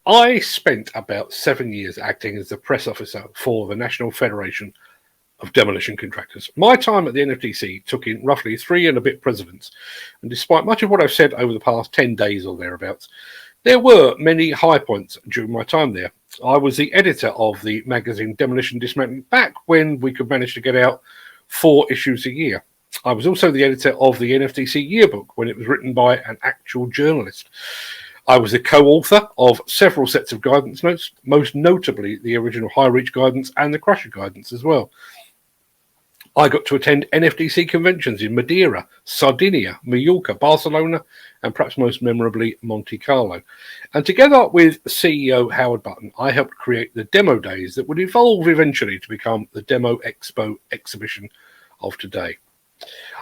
I spent about 7 years acting as the press officer for the National Federation of Demolition Contractors. My time at the NFDC took in roughly 3 and a bit presidents, and despite much of what I've said over the past 10 days or thereabouts, there were many high points during my time there. I was the editor of the magazine Demolition Dismantling back when we could manage to get out 4 issues a year. I was also the editor of the NFDC yearbook when it was written by an actual journalist. I was the co-author of several sets of guidance notes, most notably the original High Reach guidance and the Crusher guidance as well. I got to attend NFDC conventions in Madeira, Sardinia, Mallorca, Barcelona, and perhaps most memorably, Monte Carlo. And together with CEO Howard Button, I helped create the demo days that would evolve eventually to become the Demo Expo exhibition of today.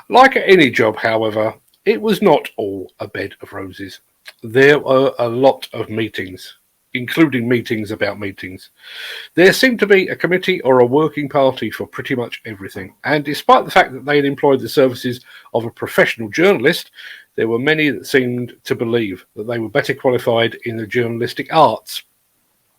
Like at any job, however, it was not all a bed of roses. There were a lot of meetings, including meetings about meetings. There seemed to be a committee or a working party for pretty much everything, and despite the fact that they had employed the services of a professional journalist, there were many that seemed to believe that they were better qualified in the journalistic arts.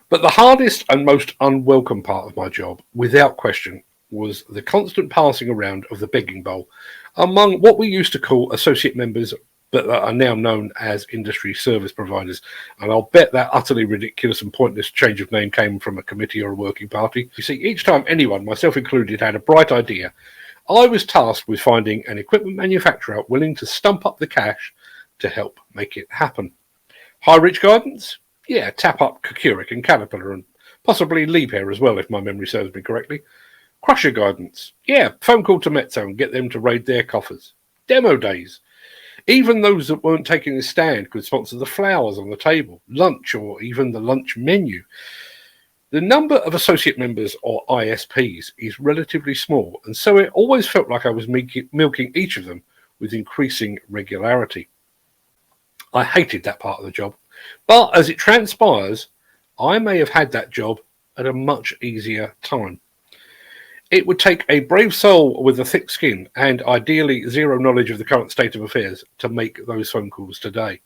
But the hardest and most unwelcome part of my job, without question, was the constant passing around of the begging bowl among what we used to call associate members, but that are now known as industry service providers. And I'll bet that utterly ridiculous and pointless change of name came from a committee or a working party. You see, each time anyone, myself included, had a bright idea, I was tasked with finding an equipment manufacturer willing to stump up the cash to help make it happen. High Reach guidance? Yeah, tap up Keurig and Caterpillar and possibly Liebherr as well, if my memory serves me correctly. Crusher guidance? Yeah, phone call to Mezzo and get them to raid their coffers. Demo days? Even those that weren't taking a stand could sponsor the flowers on the table, lunch, or even the lunch menu. The number of associate members, or ISPs, is relatively small, and so it always felt like I was milking each of them with increasing regularity. I hated that part of the job, but as it transpires, I may have had that job at a much easier time. It would take a brave soul with a thick skin and ideally zero knowledge of the current state of affairs to make those phone calls today.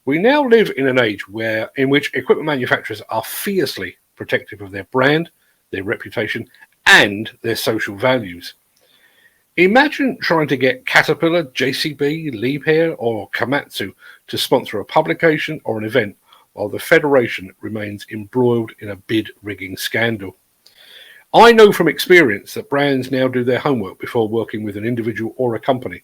We now live in an age in which equipment manufacturers are fiercely protective of their brand, their reputation, and their social values. Imagine trying to get Caterpillar, JCB, Liebherr, or Komatsu to sponsor a publication or an event while the Federation remains embroiled in a bid rigging scandal. I know from experience that brands now do their homework before working with an individual or a company.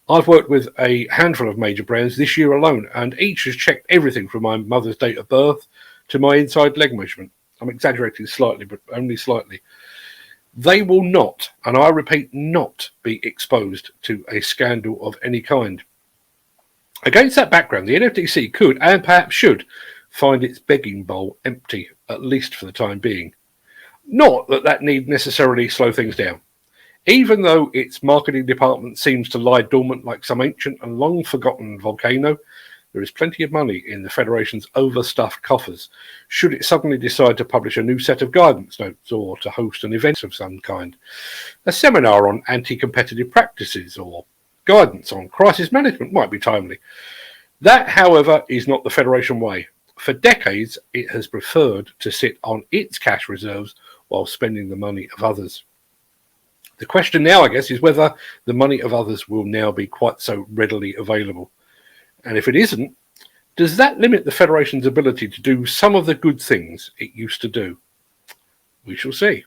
I've worked with a handful of major brands this year alone, and each has checked everything from my mother's date of birth to my inside leg measurement. I'm exaggerating slightly, but only slightly. They will not, and I repeat, not be exposed to a scandal of any kind. Against that background, the NFDC could, and perhaps should, find its begging bowl empty, at least for the time being. Not that that need necessarily slow things down. Even though its marketing department seems to lie dormant like some ancient and long-forgotten volcano, there is plenty of money in the Federation's overstuffed coffers, should it suddenly decide to publish a new set of guidance notes or to host an event of some kind, a seminar on anti-competitive practices or guidance on crisis management might be timely. That, however, is not the Federation way. For decades, it has preferred to sit on its cash reserves while spending the money of others. The question now, I guess, is whether the money of others will now be quite so readily available. And if it isn't, does that limit the Federation's ability to do some of the good things it used to do? We shall see.